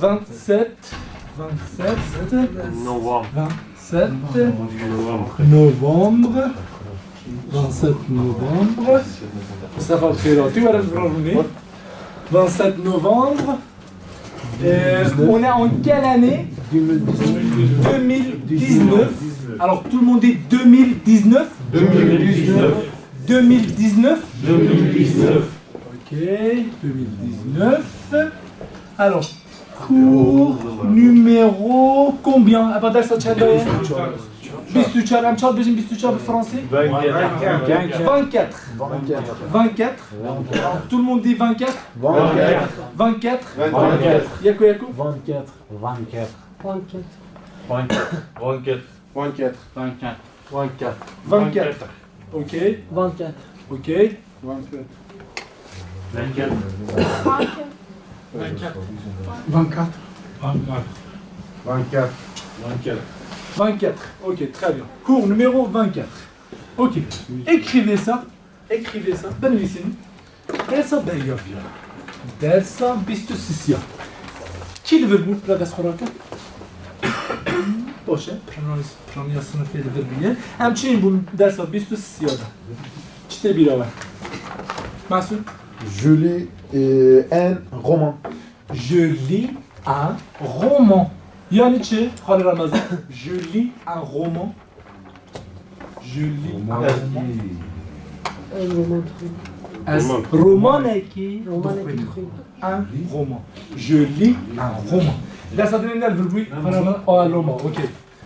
27 Novembre. 27 novembre 27 novembre ça va faire tu vas le 27 novembre on est en quelle année 2019 alors tout le monde dit 2019 2019 ok 2019 alors cours numéro combien à partir de ça tu بيستوشار أم شاد بيجين بيستوشار بالفرنسي 24 tout le monde dit 24 Yako 24 ok 24 ok, très bien. Cours numéro 24. Ok, écrivez ça. Ben ici. Dersa Belgavia. Dersa Bistusisia. Qui le verbe là d'Ascoraka? Poche, prenons la semaine de verbe. Un petit bout Dersa Bistusisia. Ch'te bilawa. Massoud. Je lis un roman. Je lis un roman. Yaniche, Khalil Ramazan. Je lis un roman. Je lis un roman. Roman qui un roman. Je lis un roman. Là, ça donne le bruit. Oh, un roman. Ok.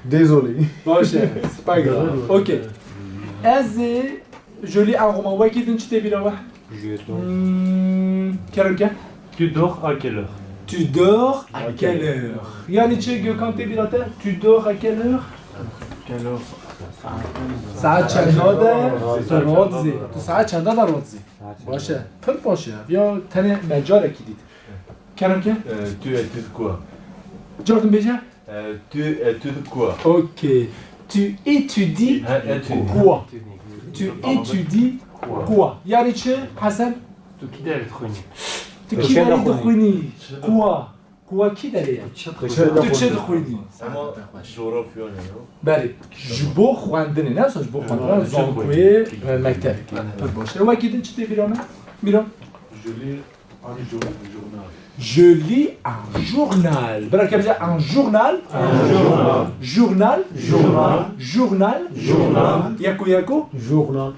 Désolé. Bon, c'est pas grave. Ok. Je lis un roman. Ouais, qui donne tu t'es bien là? Karamka. Tu dors à quelle heure? Tu dors à quelle heure? Yaniche, quand t'es bien là, tu dors à quelle heure? Quelle heure? ساعت چنداده رودزی تو ساعت چنداده رودزی باشه پر باشه یا تنه مجاره کی دید کرم که Tu études quoi? جارتون بیجه Tu études quoi? ok tu étudies quoi tu étudies quoi یعنی چه حسن Tu qui ders خونی؟ تو کی داری دخونی quoi quoi کی داری تو چه دخونی جغرافیا نه بله جبو خواندنی نه سوش جبو خواندن زانکوی مکتب پر باشه و کی دین چی بیرامه میرام Je lis un journal. Je lis un journal. برای که بجه un journal. Journal. Yako. Journal.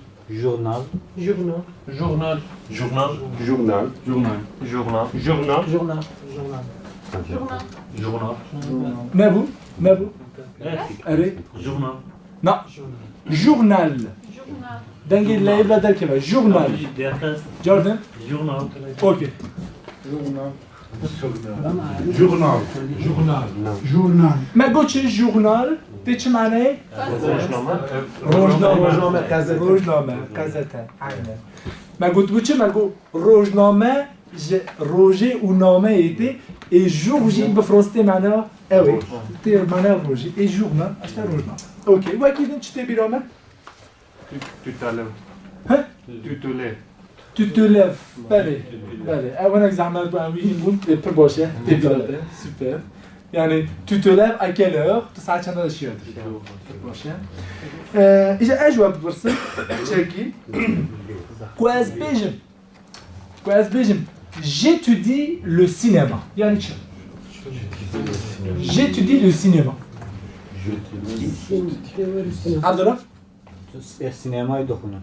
Mabou. Allez. Journal. Non. Journal. Dengil la ibla der kema. Journal. Jordan. Journal. Ok. Journal. ما قلتش جورنال تيش معناه روزنامه قزته ما قلت بوچه ما قلت روزنامه روزي ونامه ايتي اي جورجي بفرنسي معناه اوي تي معناه روزي اي جورنال اشتا روزنامه اوكي واكيد انت تي بيرامه Tu t'enlèves. Hein? Tu te lèves. Tu te lèves. Belle. أولاً زعما نقول per باشه. Super. يعني tu te lèves à quelle heure? تسعة كذا أشياء. per باشه. إذا أجواب برسل تشكي. كويس بيجم. J'étudie le cinéma. يعني شو؟ J'étudie le cinéma. عبد الله؟ سينمای دخونم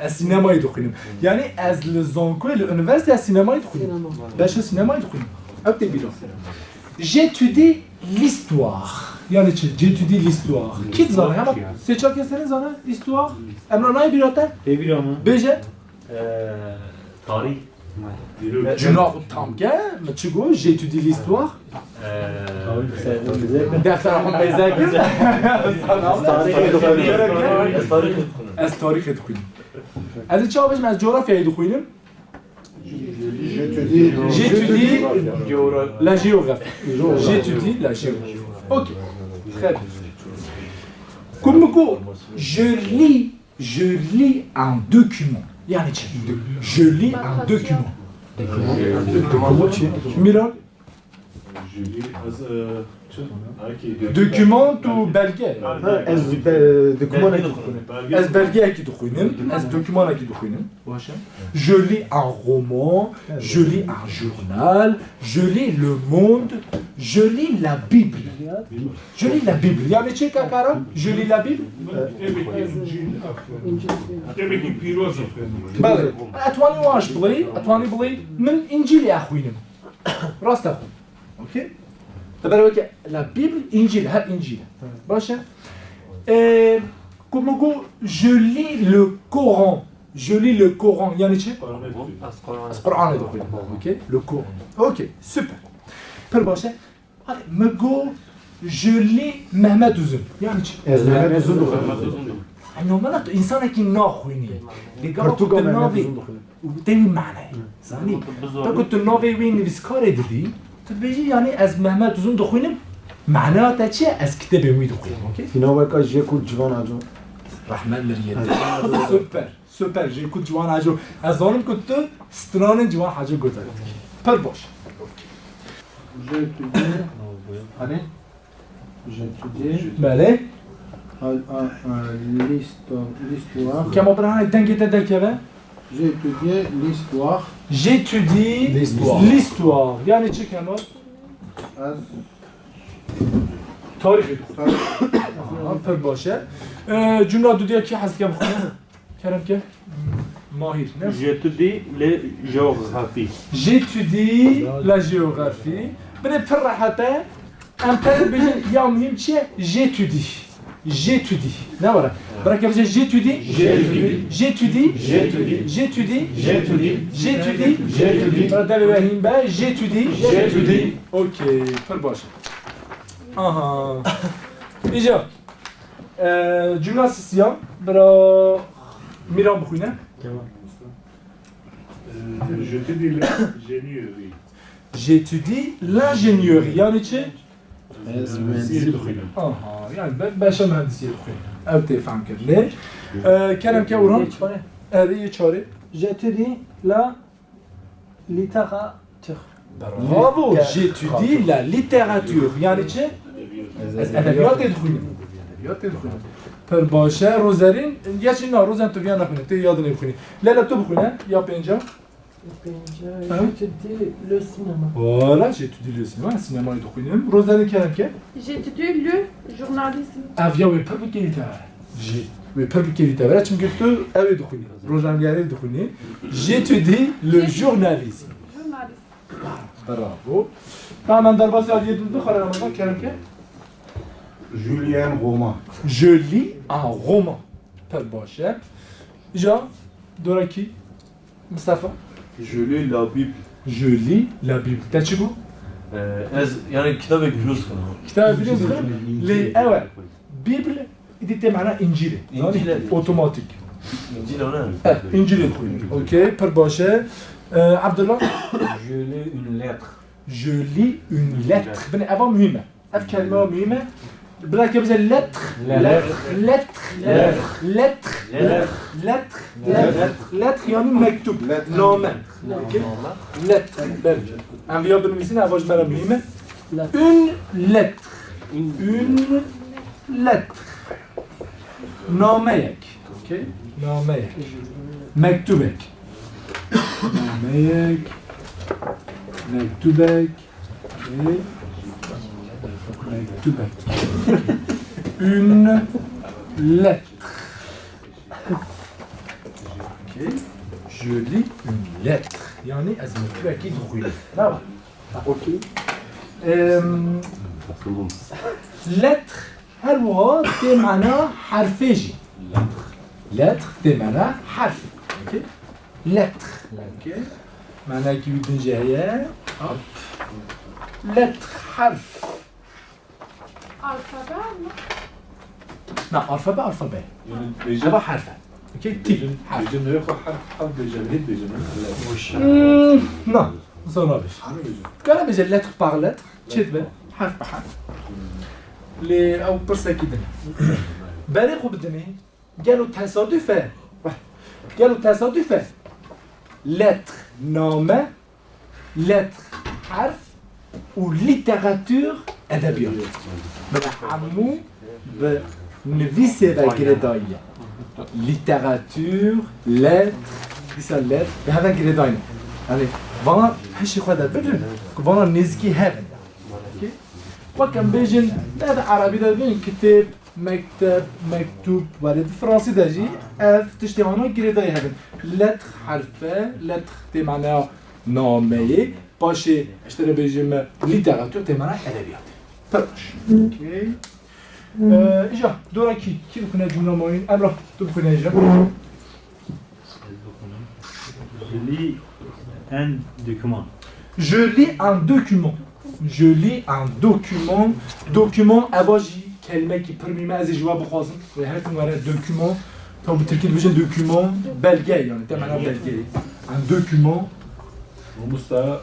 السينما يدخلهم يعني از لزونكو الانيفرسيتي السينما يدخلهم باش السينما يدخلهم اكتب بيلو j'étudie l'histoire يعني j'étudie l'histoire كي تزانه هما سيتشا كسنه زانه l'histoire امنا ناي بيروتا ببینم بيجه تاریخ. جناح تامكا ما تشغو j'étudie l'histoire دفترهم بيذاكر التاريخ يدخلهم هذا الشيء باش مع الجغرافيا يدخلهم j'étudie la géographie j'étudie la géographie ok très bien comme quoi je lis un document يعني je lis un document Milan جولی از دوكيمونت وبلغه از دكمان اكيد تخونم از بلغه اكيد تخوينم از دوكيمون اكيد تخوينم باشا je lis un roman je lis un journal je lis le monde je lis la bible je lis la bible يعني چه كاكارا je lis la bible تبكي پیروز بله اتواني واش بلي اتواني بلي من انجيل يا خوينم راست اخو اوكي دابا وكي لا بيبل انجيل هاد انجيل باشا كوم نقول je lis le Coran je lis le Coran يعني چه القرآن هذا خويا اوكي le Coran اوكي سوبر بر باشا مقول je lis مهما تزن يعني چه از مهما تزن دخونم انه مالك انسان كي ناخويني اللي قالوا كنت برتقال مهما نافي تزن دخونم وتوي معناه زاني تا كنت نافي وين نفسكار ددي تبيجي يعني از مهما تزن دخوينم معناته چه از كتاب وي دخوينم اوكي فينا وكا جيكو جوان عجو رحمن مريم سوبر سوبر جي كنت جوان حاجو از اونم كنت ستران جوان حاجو گذارد پر باش Allez. J'étudie بله l'histoire. كما برهان دنگه دلكبه J'ai étudié l'histoire j'étudie l'histoire يعني چه كلمات از تاریخ پر باشه جمله دودیا کی هست که بخونه کرم که ماهر نه j'étudie les géographies j'étudie la géographie بره پر راحته ام پر بجن یا مهم چیه j'étudie نه وره برای که بجن j'étudie برای دل وحیم به j'étudie اوکی پر باشه آها اینجا جمله سیام برای میران بخونه j'étudie l'ingénierie j'étudie l'ingénierie یعنی چه؟ از مهندسی بخونم آها یعنی بشه مهندسی بخونه او تفهم کرد لی کلم که اوران یه چاره J'étudie la littérature. برافو j'étudie la littérature یعنی چه؟ از ادبیات دخونیم پر باشه روزرین یه چی نه روزن تو بیا نخونی تو یاد نمیخونی لیلا تو بخونه یا پنجا J'étudie le cinéma. voilà j'étudie le cinéma سینمایی دخونیم روزرین کلم که J'étudie le journalisme. اویا وی پر بکیلیتر وی پر بکیلیتر چون که تو اوی دخونی روزنگری دخونی j'étudie le journalisme Journalisme. برافو من در باز یاد یه دو خاله رمضان کلم که جوليان رومان Je lis un roman. پر باشه. جا دورا کی؟ مصطفى. Je lis la Bible. Je lis la Bible. تا چی بود؟ يعني كتاب يجوز خلاص. كتاب فيديو صغير. لي أول. بيبل إديت معناه إنجيل. إنجيل. أوتوماتيك. إنجيل ولا؟ إنجيل خوي. أوكي. پر باشه. عبد الله. Je lis une lettre. Je lis une lettre. بني أبا مهمة. أف كلمة مهمة. بلا كبزة lettre. lettre يعني مكتوب نامه lettre بله ام بیا بنویسین اواج برای مهمه une lettre نامه یک اوکی نامه یک مکتوبک نامه یک مکتوبک مكتوبك une lettre. Ok. Je lis une lettre. يعني از مكتوب أكيد خوي. نعم. أوكي. lettre هل هو بمعنى حرفيجي. lettre بمعنى حرف. اوكي. lettre. اوكي. معناه كي بدنا جاية. lettre حرف. Alphabet. لا alphabet. هذا حرف. اوكي تي حرف. بيجن ياخذ حرف بيجن بيجن non زونابش كلام بيجي lettre par lettre تشتبه حرف بحرف لي او برسا كده بالغ بدني قالوا تصادفه lettre نامه lettre حرف و ليتراتور ادبيات بالعمو بنفيسي باغريدايا ليتراتور لتر ديسا لتر بهذا غريدايا يعني فانا حشي خدا بدرن فانا نزكي هذا اوكي وكان بيجن هذا عربي ده بين كتاب مكتب مكتوب ورد فرنسي داجي اف تشتي هنا غريدايا هذا لتر حرفه لتر تي معناها نامه باشه اشتري بيجم ليتراتور تي معناها ادبيات فرش اوكي اجا دورا كي بكنا جمله معين امرا تو بكنا اجا Je lis un document. Je lis un document. Je lis un document. Document أواجي كلمة كي برمي ما أزي جواب خاصم وهذا مرة document تو بالتركيب بيجي document بلغي يعني تمام بلغي un document Musa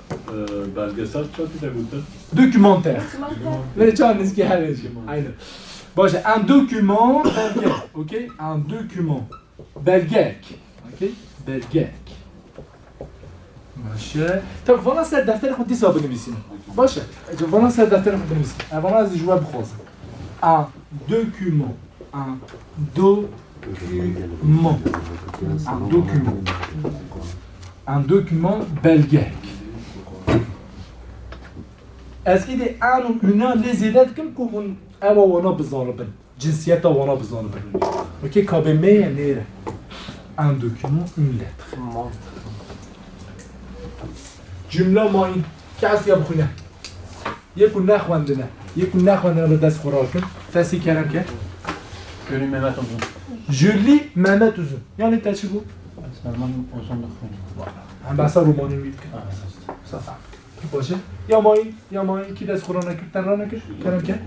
belgesel çok da güzel. documentaire لا تشان نسكي هذا الشيء أيضا باشه un document بلغي أوكي un document بلغيك أوكي بلغيك باشه طب فانا سر دفتر خود دیسا بنویسیم باشه فانا سر دفتر خود بنویسیم فانا از جواب خواست un document un document un document un document belgek از ایده ان و اونا لزیدت کم کمون اوا وانا بزانبن جنسیت وانا بزانبن اوکی کابمه نیره un document une lettre جمله ماین کسی بخونه یکو نخوندنه یکو نخوندنه به دست خوراکن فسی کردم که Gönül Mehmet Uzun. جلی مهمت اوزون یعنی تا چی بود؟ Selman Uzun da koyun. هم بحثا رومانی مید کن صفحه باشه یا ماین کی دست خورا نکرد تن را نکرد کردم که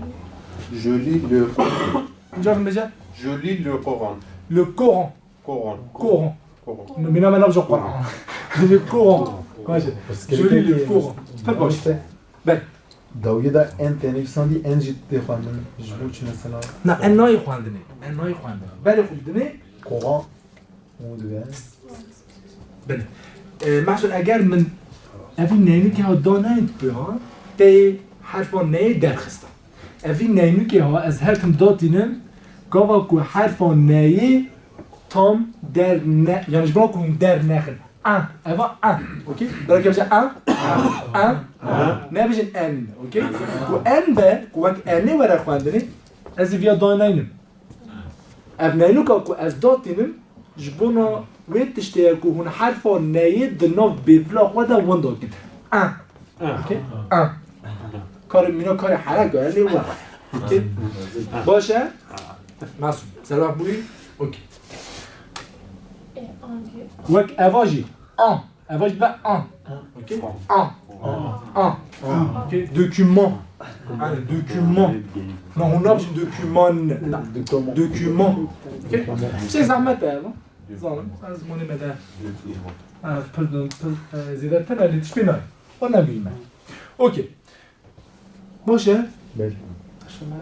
Je lis le Coran. اینجا رو بجه Je lis le Coran. le Coran Coran. Coran مینا من نبجا قرآن le Coran باشه je lis le Coran سپر باشه بله داویه دا ان تنویساندی ان جدی خواندن جبو چی مثلا نه انای خواندنه انای خواندنه بله خوندنه قرآن اون دوه بله مثلا اگر من اوی نینو که ها دانایند بها تی حرفا نی درخستم اوی نینو که ها از هرکم داتینم گاوا که حرفا نی تام در نه یعنی جبرا کنم در نخن اوه اوکی برای که بشه نه بشن ان اوکی و ان به که انه وره خواندنه از ویا داناینم اف نینو که از داتینم جبونا ويت تشتاكو هون حرفا نايد دنوف بيفلا خوادا وندو كده اوكي كار مينا كار حركة يعني واحد اوكي باشه معصوم سلام بوي اوكي وك افاجي افاجي بقى اوكي اوكي دوكيومون دوكيومون non on a besoin de document اوكي c'est ça maintenant ظالم از مونی مده پل زیده تر علی تشبینای و نبیمه اوکی باشه؟ بله شما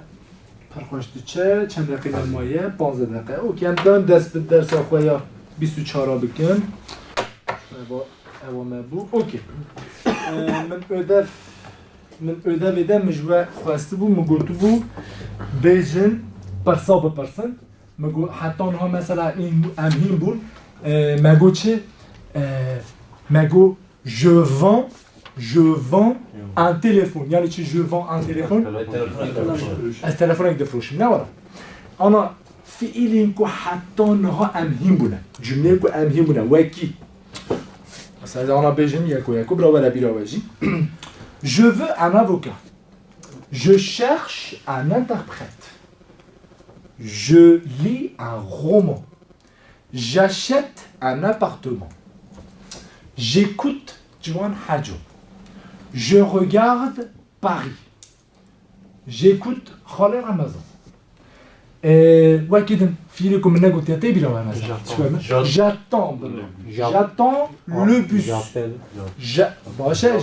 پرخوشتی چه چند دقیقه نمایه 15 دقیقه اوکی هم دان دست به درس آخواه یا 24 بکن اوامه بو اوکی من ödev ede مجوه خواسته بو مگوتو بو بیجن پرسا به پرسن مگو حتی آنها مثلا این امهین بود مگو چه مگو je vends un téléphone یعنی چه je vends un téléphone از تلفن یک دفروشیم نه ورا آنا فعیلی که حتی آنها امهین بودن جمله که امهین بودن وکی مثلا آنا بیجن یکو برا ولا بیرا بجی je veux un avocat je cherche un interprète je lis un roman. J'achète un appartement. J'écoute Juan Hadjo. Je regarde Paris. J'écoute Khaler Amazon. Wakiden, filekum nagotia tebila Amazon. J'attends le bus.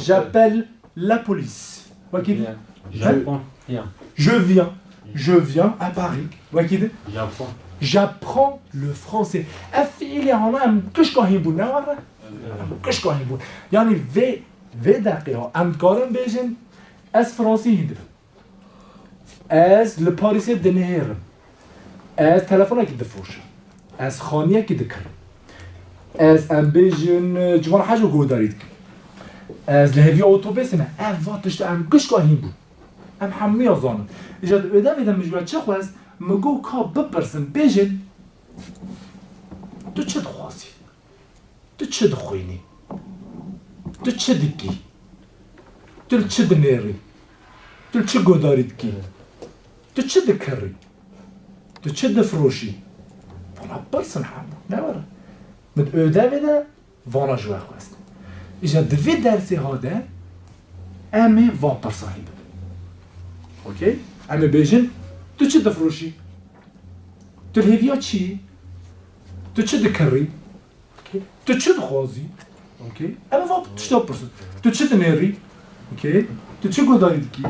J'appelle la police. Wakiden. Je viens à Paris. Wakiden. J'apprends le français. أفعل هنا كش كاهيبون نعرف كش كاهيبون يعني في دقيقة أم كارم بيجن از فرانسی هیدر از لپاریسی دنهرم از تلفونه که دفروشم از خانیه که دکرم از ام بیجن جوان حاجه گودارید کن از لهوی اتوبیس نه واتش ام گشگاهیم بود ام همه آزانم ایجاد ادام مجبور چه خواست مگو کا بپرسن بیجن تو چه دخواستی تو چه دخوینی تو چه دکی تو چه دنیری تو چه گودارید کی تو چه دکری تو چه دفروشی وانا برسن هم نوره مد ادام وانا جوا خواست ایجاد دوی درسی هاده امی واپر صاحب اوکی امی بیجن تو چه دفروشی تو الهویا چی تو چه دکری تو چه دخوازی اوکی اما واپر تشتا پرسن تو چه دنیری اوکی تو چه گودارید کی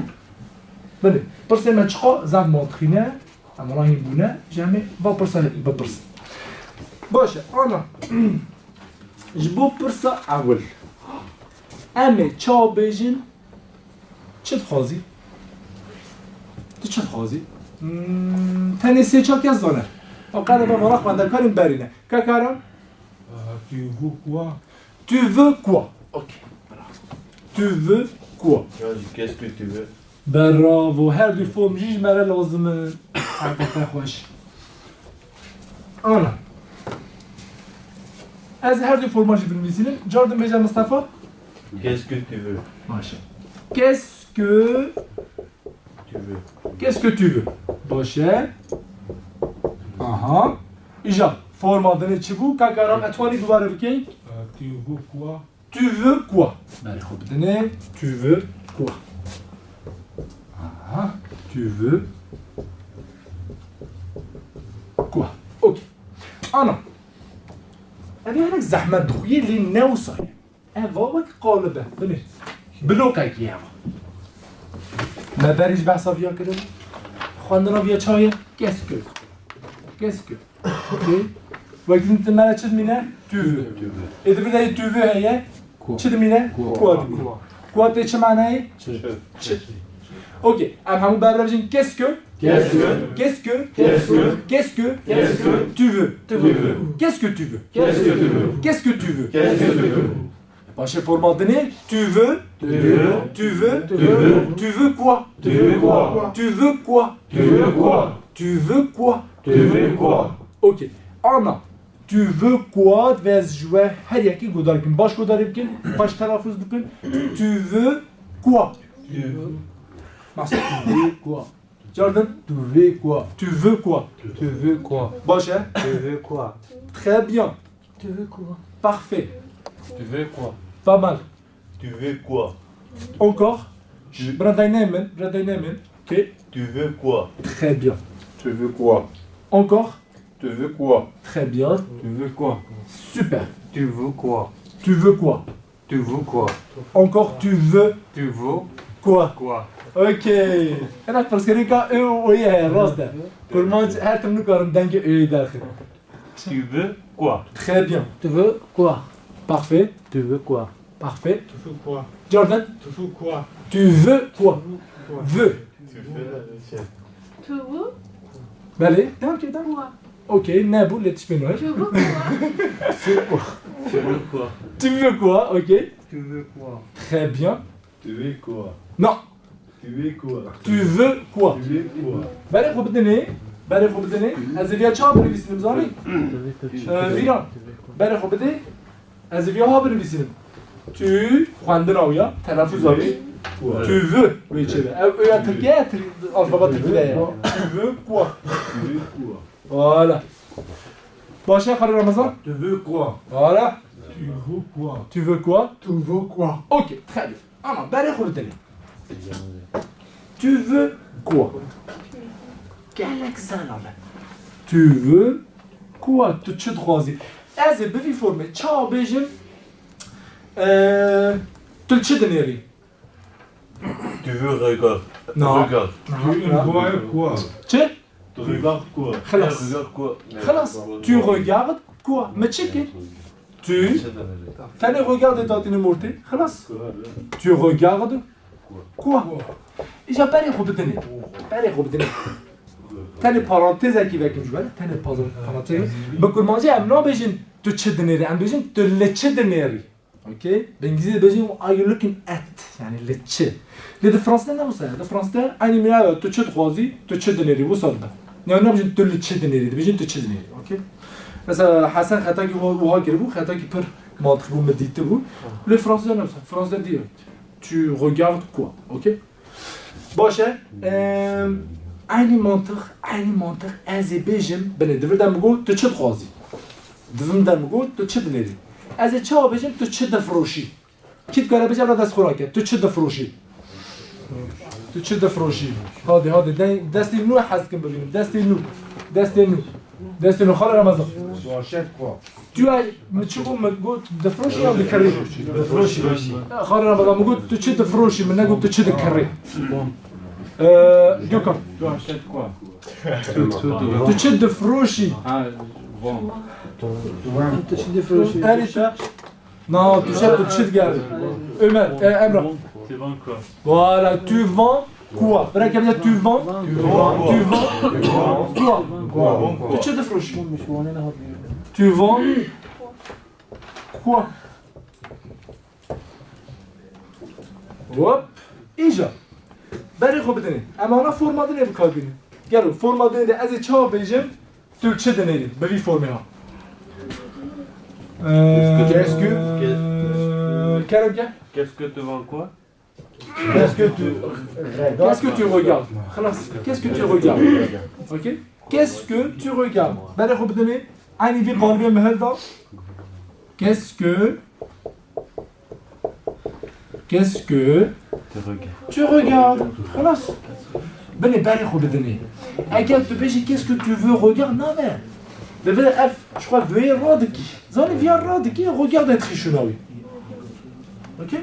بله پرسن من چخوا زن مادخینه اما راهی بونه جمعه واپر صاحب بپرسن باشه آنا جبو پرسا اول امی چا بیجن چه دخوازی تو چه دخوازی تنی سه چاک از دانه او قدر با وراق بنده کاریم برینه که کارم؟ Tu veux quoi? Tu veux quoi? Ok, bravo. Tu veux quoi? Yani qu'est-ce que tu veux? برافو هر دوی فرم جیج مره لازمه حقیقه خوش آنا از هر دوی فرماجی بنویسینیم جاردن بیجا مصطفى Qu'est-ce que tu veux? باشه Qu'est-ce que Tu veux. Qu'est-ce que tu veux? باشه آها ایجا فرما دنه چی بود؟ که کارم اتوانی دوباره بکن Tu veux quoi? Tu veux quoi? بله خوب دنه Tu veux quoi? آها Tu veux quoi? اوکی آنا أبي هناك زحمة دخوية اللي نوصل أفا وك قالبه بني بلوكاك يا ما بريش بحثا فيها كده خواندنا فيها چاية كيسكو اوكي وقت انت مالا چه دمينه تو إذا بدأي تو هي چه دمينه كوا دمينه كوا تي چه معناه چه اوكي ام همون بر بجين كيسكو Qu'est-ce que tu veux? Qu'est-ce que tu veux? Qu'est-ce que tu veux? Başı forma donné, tu veux quoi? Tu veux quoi? Ok. Ana. Tu veux quoi? Vez jouer her yaki godar kin. Baş godar kin. Baş telaffuz kin. Tu veux quoi? Nasıl? Tu veux quoi? Jordan, Tu veux quoi? tu veux quoi? Tu veux quoi? Baş hein? Tu veux quoi? Très bien. Tu veux quoi? Parfait. Tu veux quoi? Pas mal. Tu veux quoi? Encore. Bradaynemen. Ok. Tu veux quoi? Très bien. Tu veux quoi? Encore. Tu veux quoi? Très bien. Tu veux quoi? Super. Tu veux quoi? Tu veux quoi? Tu veux quoi? Encore tu veux Tu veux quoi? quoi? Ok. أنا برسكريكا ويا راسته. كل ما هات منكرم دنجي داخل. Tu veux quoi? Très bien. Tu veux quoi? Parfait. Tu veux quoi? Parfait. Tu veux quoi? Jordan. Tu veux quoi? Tu veux quoi? Veux. Tu veux بله. تمام كده. quoi? Ok. نابو اللي تشبينه. Tu veux quoi? Tu veux quoi? Tu veux quoi? Ok. Tu veux quoi? Très bien. Tu veux quoi? Non. Tu veux quoi? Tu veux quoi? Tu veux quoi? بله خوب بدنی. بله خوب بدنی. از ویا چه بنویسیم زانی؟ ویران. بله خوب بدی. از ویا ها بنویسیم. Tu خواندن آویا. تلفظ آوی. Tu veux. وی چه به. اویا ترکیه الفابet ترکیه. Tu veux quoi? Tu veux quoi? Voilà. باشه خاله رمضان. Tu veux quoi? Voilà. Tu veux quoi? Tu veux quoi? Tu veux quoi? Ok. Très bien. Ama bale خوب بدنی. Tu veux quoi? Quel examen? Tu veux quoi? Tu چه خوازی؟ از بفی فرمه چا بیجم تو چه دنیری؟ Tu veux regarde. Non. Regarde. Tu vois quoi? چه؟ Tu regardes quoi? خلاص. Regarde quoi? خلاص. Tu regardes quoi? ما تشكل. Tu تاني regarde تاتيني مورتي. خلاص. Tu regardes Quoi? إيجا باري خو بدني باري خو بدني تاني بارانتيزا كي باكي مجبال تاني بارانتيزا بكل ماجي ام نو بيجين تو تشدنيري ام بيجين تو لتشدنيري اوكي بالانجليزي بيجين are you looking at يعني لتش لي دو فرنسا لا وصل دو فرنسا اني ميا تو تشد خوازي تو تشدنيري وصل ده يعني بيجين تو لتشدنيري بيجين تو تشدنيري اوكي بس حسن خطاكي هو قربو خطاكي بر منطق بو مديت بو لي فرنسا لا وصل فرنسا دي tu regardes quoi ok باشه عيني منطق از بيجم بني دفردم بقول تشد خوازي دفردم بقول تشد نيري از چا بيجم تشد فروشي كيت قال بيجم دست خوراكه تشد فروشي تشد فروشي هذه دستي نو حسكم ببينم دستي نو خال رمضان Tu achètes quoi? tu as متشوفوا مقول دفروشي او بكري خال رمضان بقول تشد فروشي من نقول تشد كري جوكر Tu achètes quoi? تشد فروشي Ah, vends. تشد فروشي non تشد قاري عمر امرا Tu vends quoi? voilà tu vends quoi برا كم tu vends quoi تشد فروشي مش وانا هاد tu vends quoi hop ايجا بري خو بدني اما انا فورمادني بكابيني قالوا فورمادني از چا بيجم تو تشدني بفي فورمها Qu'est-ce que- كلام كده Qu'est-ce que tu vends quoi? Qu'est-ce que tu regardes خلاص qu'est-ce que tu regardes OK qu'est-ce que tu regardes بري خو بدني اني في قلبي مهلدا qu'est-ce que Tu regardes. tu regardes خلاص بني باري خو بدني اكل تبيجي qu'est-ce que tu veux regarde non mais le vrai F je crois veuillez رادكي زاني فيا رادكي regarde être شناوي OK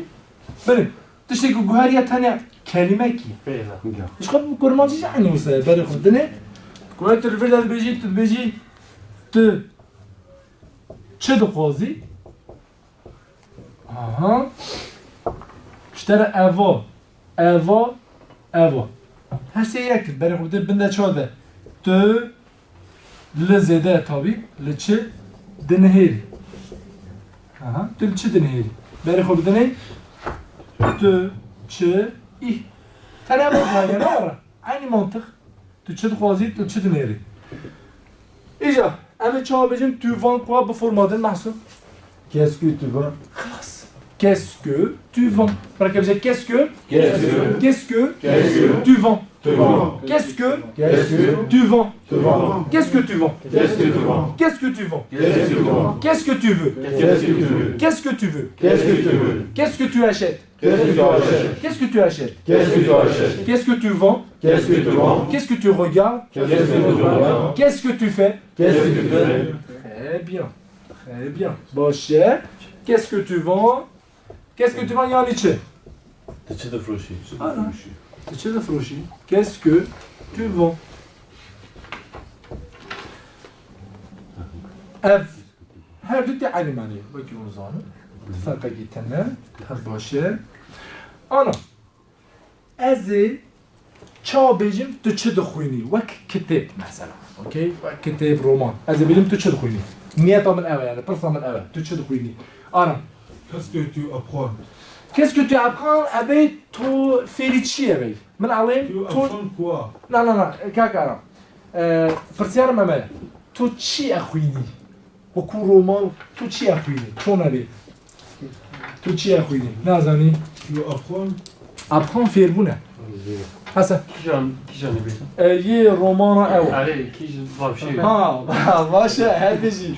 بني تشتي جوهريه ثانيه كلمه كي Fais-la. ايش خب كورمانجي يعني وسا باري خو بدني كويت الفيرد بيجي ت تشد خوازي اها اشترى افا هسه يكتب بري خو بنده شاده ت لزده طبي لتش دنهيري اها تلتش دنهيري بري خو بدني ت تش اي تنام هاي نورا عيني منطق تشد خوازي تلتش دنهيري اجا انا تشا بيجم تو فون كوا بفورمادن محسوب Qu'est-ce que tu veux? خلاص qu'est-ce que tu vends par exemple qu'est-ce que tu vends qu'est-ce que tu vends qu'est-ce que tu vends qu'est-ce que tu vends qu'est-ce que tu veux qu'est-ce que tu veux qu'est-ce que tu achètes qu'est-ce que tu achètes qu'est-ce que tu vends qu'est-ce que tu regardes qu'est-ce que tu fais très bien bon cher qu'est-ce que tu vends Yannick تشد فروشي. تشد فروشي qu'est-ce que tu vends هر دو تعني معنی باکی روزانه فرقه گیتنه هر باشه آنا ازی چا بیجیم تو چه دخوینی وک کتاب مثلا اوکی وک کتاب رومان ازی بیجیم تو چه دخوینی نیتا من اوه یعنی پرسا من اوه تو چه دخوینی آنا Qu'est-ce que tu apprends? qu'est-ce que tu apprends ابی تو فیری چیه بی من علیم Tu تو apprends quoi? نه کاکارم پرسیارم امه تو چی اخوینی وکو رومان تو چی اخوینی تو نبی تو چی اخوینی نازانی Tu apprends? apprends فیربونه حسن Qui j'en ai vu? یه رومان او Allez, qui je dois chez ها باشه هر بیجی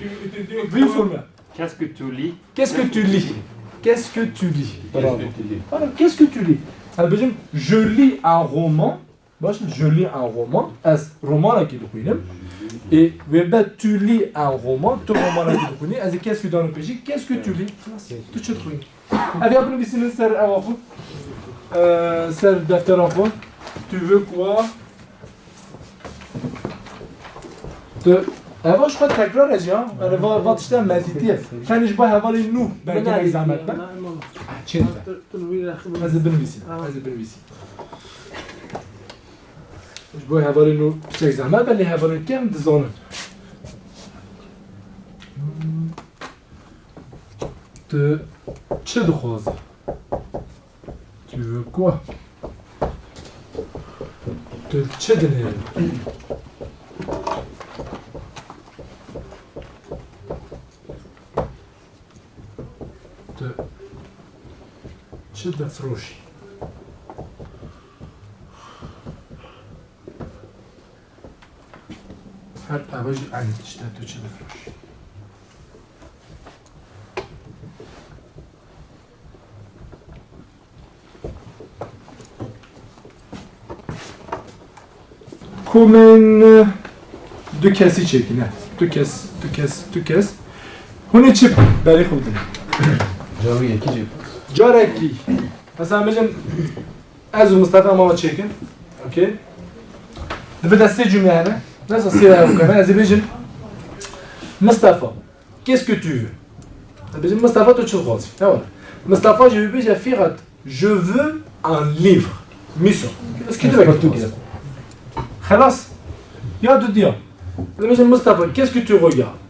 بی فرمه Qu'est-ce que tu lis? qu'est-ce que tu lis qu'est-ce que tu lis voilà qu'est-ce que tu lis هل بيجم je lis un roman باشه je lis un roman as roman اكيد بخوينم et وبعد tu lis un roman تو roman اكيد بخويني as qu'est-ce que dans le pays qu'est-ce que tu lis خلاص تو چه تخوين ابي ابن بيسين سر اواخو سر دفتر اخو tu veux quoi هوا شو تكرار اجي ها انا وقتشتم مديتيه كان يشبه حوالی نو برای زحمت من چی چين تنوير الأخبار. هذا بنويسي هذا بنويسي مش بوي هباري انه بشكل زعما بل هباري كم دزونن te چه دخوازی tu veux quoi te چه دنیاری te چه دفروشی هر اواج عندي تو چه دفروشی کومن دو کسی چکینه دو کس هونه چی برای خود دنیم جاوی یکی جیب. جارکی مثلا بجن از مصطفى ماما چکن اوکی دبه دسته جمله هنه نسا سیره هم کنه از بجن مصطفى qu'est-ce que tu veux بجن مصطفى تو چه خوازی نوانه مصطفى جو بجن فیغت je veux un livre میسو از کی دوباره تو گیره خلاص يا دوديا Mustafa, qu'est-ce que tu regardes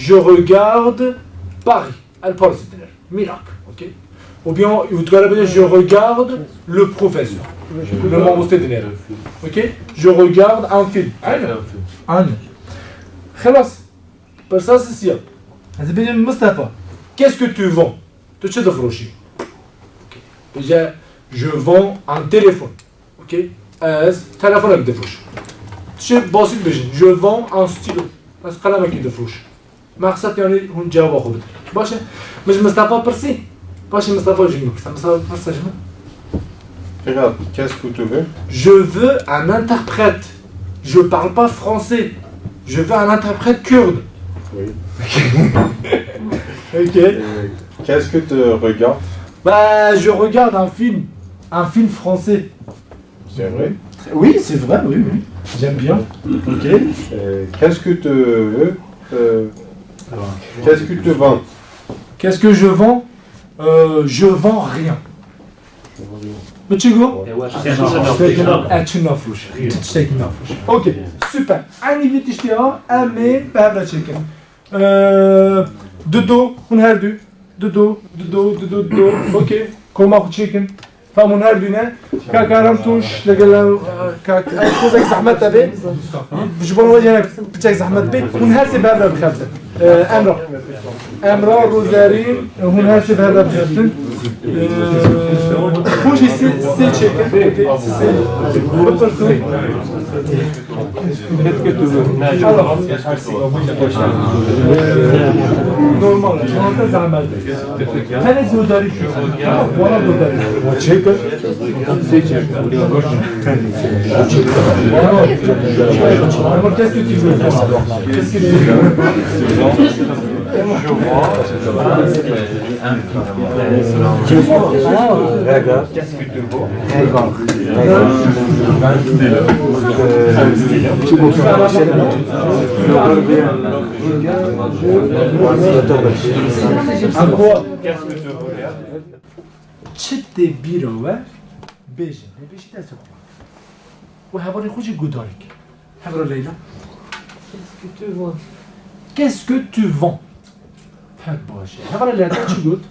je regarde Paris, miracle, ok? Ou bien, je regarde le professeur, le membre de l'air, ok? Je regarde un film. خلاص, pour ça c'est ça. Mustafa, qu'est-ce que tu vends? Tu sais de frocher. Je vends un téléphone, ok? téléphone avec des frouches. Je vends un stylo. بس قلمك يدفروش ما خصك يعني هون جواب اخر باشا مش مصطفى برسي باشا مصطفى جنوب مصطفى برسي جنوب Regarde, qu'est-ce que tu veux? je veux un interprète je parle pas français je veux un interprète kurde Oui. ok Qu'est-ce que tu regardes? bah je regarde un film français C'est vrai. oui c'est vrai oui j'aime bien ok Qu'est-ce que tu veux? Qu'est-ce que tu vends? qu'est-ce que je vends je vends rien mais tu go ok super aynı bir iştiha emme bavla çekin dodo hun her dü dodo ok koma çekin فمن هر دونه كاكارم توش لقال كاك كوزك زحمت تبي بجبر وجهنا بتشك زحمت بيت هون هرسي بهذا بخبزة أمرا روزارين هون هرسي بهذا بخبزة خوشي سي تشيكن نورمال هذا زحمت هذا زوداري ولا زوداري qu'est-ce que tu veux? Qu'est-ce que tu veux? Qu'est-ce que tu vois? Qu'est-ce que tu regardes? چه بیروه بیشن بیشی دست خواه و هواری خوشی گوداریک هورا لیلا qu'est-ce que tu vends هد باشه هورا لیلا چی گود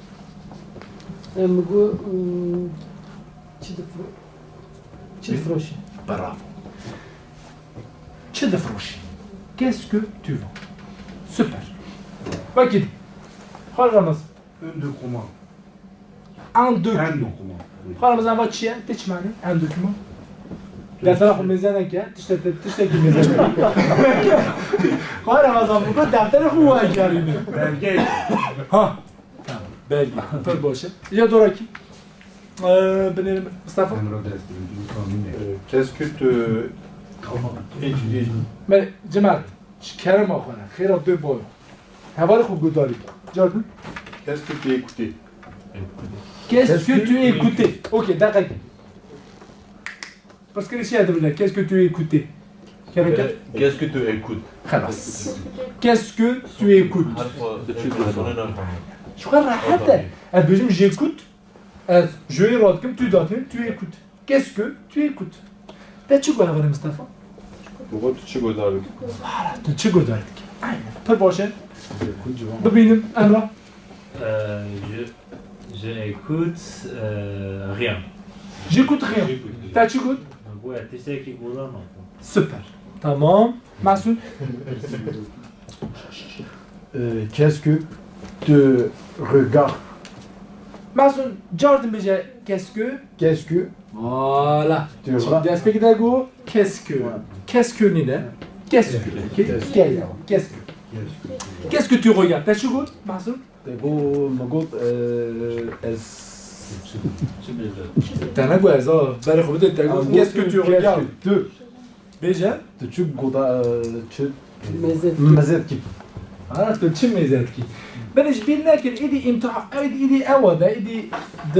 مگو چی دفروشی برافو چه دفروشی qu'est-ce que tu vends super bakid خواهر رمز un document un document خواهر رمز انواع چیه؟ چی معنی؟ un document دفتر خود میزنه که تشتکی میزنه خواهر رمز بکن دفتر خوب باید کردیم belge. ها belge پر باشه یا دوراکی بنیرم مصطفى Qu'est-ce que tu étudies? من جماعت کرم آخونه خیرا دو بایو حوال خوب گوداری جاردن Qu'est-ce que tu as écouté? Qu'est-ce que tu as écouté? Ok, d'accord. Parce que ici, qu'est-ce que tu as écouté? Qu'est-ce que tu écoutes? خلاص. Qu'est-ce que tu écoutes? شو راحتها بيجم j'écoute je يرادكم tu داتين tu écoutes qu'est-ce que tu écoutes ده چی گوه بره مصطفى Pourquoi tu te godardık? تو چی گوه دارد که aynen پر باشه ببینیم امرا Je écoute rien. j'écoute rien ده چی گود Ouais, tu sais qui goûte non. süper tamam Masud Qu'est-ce que tu regardes? Masud jardım bece qu'est-ce que Qu'est-ce que voilà tu şimdi regardes? despeki de go qu'est-ce que qu'est-ce que ne qu'est-ce que qu'est-ce que qu'est-ce que tu regardes ده چی گود Masud تقول تنه گو ازا برای خوبه ده گو qu'est-ce que tu regardes tu bece tu Mezet. مزيد كيف ها تو چی میزد کی بنش بین نکن ایدی امتحان ایدی اواده ایدی د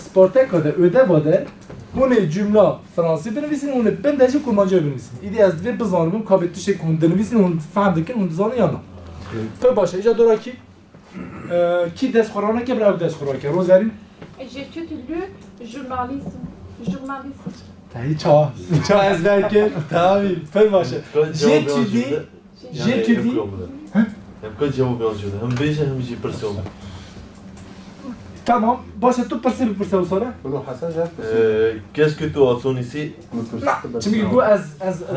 سپورتک ده ödev واده هونه جمله فرانسه بنویسین هونه بندجی کرمانجا بنویسین ایدی از دوی بزانم کابت تشه کن دنویسین هون فهم دکن هون زانه یا نه تو باشه ایجا دورا کی دست خورانه که برای دست خورانه که روزارین J'étudie le journalisme. Journalisme. تایی چا از برکن تمامی پر باشه j'étudie Hem kan cevap yazıyordu. Hem beşe hem şey persiyonu. tamam باشه تو پرسی بپرسه و ساره Bunu Hasan Jat. Qu'est-ce que tu attends ici? نه چی میگی گو از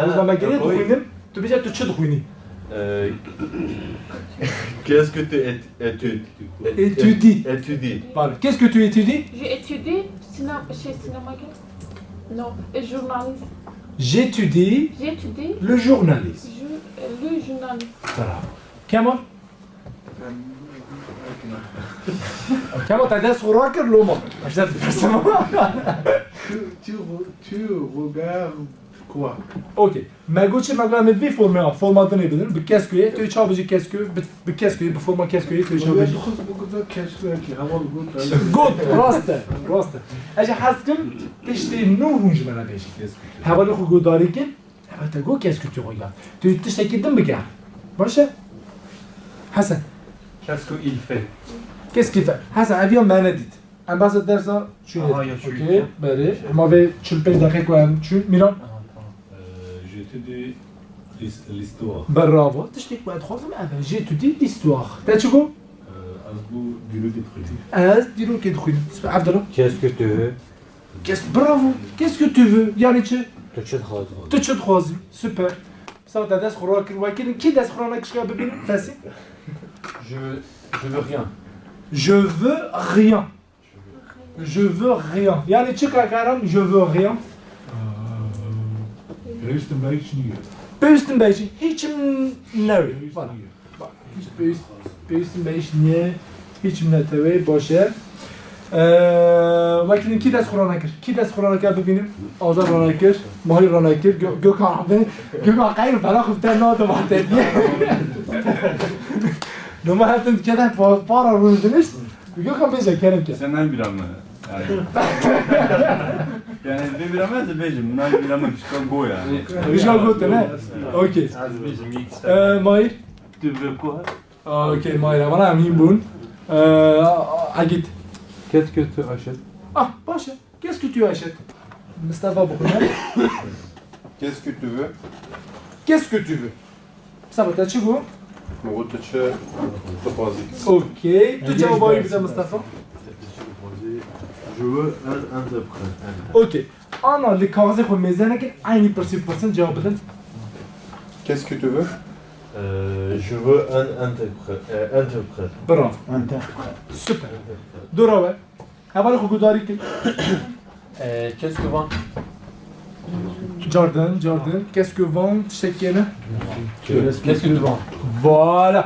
روزنامه گری دخوینیم تو بیجا تو چه دخوینی Qu'est-ce que tu études? Étudie. Étudies. Voilà. Qu'est-ce que tu étudies J'ai étudié chez cinéma. Non, journalisme. J'étudie J'ai étudié le journalisme. le journalisme. Voilà. Comment Comment t'as dit sur Rocker Loma Je t'ai Tu regardes quoi? Ok. Ma gauche, ma gauche, mais former, formato ne bilir. Bir qu'est-ce que tu es çabıcı qu'est-ce que bir qu'est-ce que bir forma qu'est-ce que tu es çabıcı. Good, راست. اجي حاسكم تشتي نو هونج منا بيجي. هبالي خو گوداری کن. هبال تا گو qu'est-ce que tu regardes. Tu تشتكي دم بگه. باشه؟ حسن. Qu'est-ce qu'il fait? Qu'est-ce qu'il fait? حسن avia منه دید. ام باز درسا چون. اوکی. بله. ما به 45 دقیقه کوام چون میران. J'étudie l'histoire. Bravo. تشتكي بعد خوزم اول. J'ai étudié l'histoire. تا چگو؟ Azbu dilo detruit. Az dilo ki دخوين. عبد الله. Qu'est-ce que tu veux? Bravo. Qu'est-ce que tu veux? Yani çi? Tu Tu çi خوازی. Süper. Ça ta ders خوراک وکیل کی دست خوراک شکا ببینیم فسی؟ Je veux rien. Je veux rien. Je veux rien. Yani çi kakaram je veux rien. Höchsten Beispiel. Büyüstün beşi hiçim ne? Bana. Bak hiç büyüstün beş niye hiçim ne tevi boşe. Vekilin ki ders Kur'an'a kır. Ki ders Kur'an'a kır bebinin. Azar Kur'an'a kır. Mahir Kur'an'a kır. Gökhan abi. Gökhan kayır falan kuften ne oldu var dedi. Numa hatun keden para rüzdünüz. Gökhan bece kerem ki. Senden bir anla. Yani bir bilemez de bejim. Bunlar bilemem çıkan go yani. Vişal gote ne? Okey. Mahir. Tu veux quoi? Okey Mahir. Bana emin bun. Agit. Qu'est-ce que tu achètes? Ah, başa. Qu'est-ce que tu achètes? Mustafa Bukuna. Qu'est-ce que tu veux? Qu'est-ce que tu veux? Ça va t'as bu? Mogu tăce tăpazic. Ok. Tu cevabı bize Mustafa. Je veux un interprète. Ok. Ana li kağıza koy mezene ki aynı persin cevap edin. Qu'est-ce que tu veux? Je veux un interprète. Bravo. Interprète. Süper. Dura ver. Havale hukudari ki. Qu'est-ce que vend? Jordan. Qu'est-ce que vend? Teşekkür Qu'est-ce que tu vends? Voilà.